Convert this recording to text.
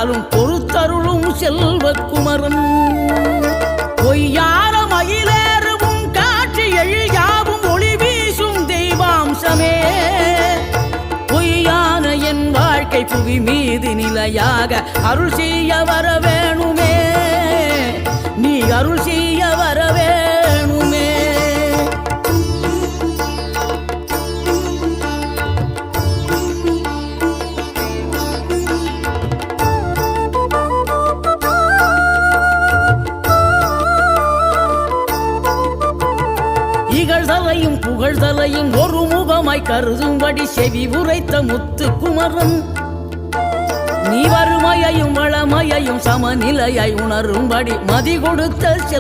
காலும் பொறுத்தருளும் செல்வக்குமரன் பொய்யான மயிலேறும் காட்சி எழியாவும் ஒளி வீசும் தெய்வாம்சமே பொய்யான என் வாழ்க்கை புவி மீது நிலையாக அருள் செய்ய வர வேணுமே நீ அருள் செய்ய வர வேணுமே இகழ்தலையும் புகழ்தலையும் ஒரு முகமாய் கருதும்படி செவி உரைத்த முத்து குமரன் நீ வறுமையையும் வளமையையும் சமநிலையை உணரும்படி மதி கொடுத்த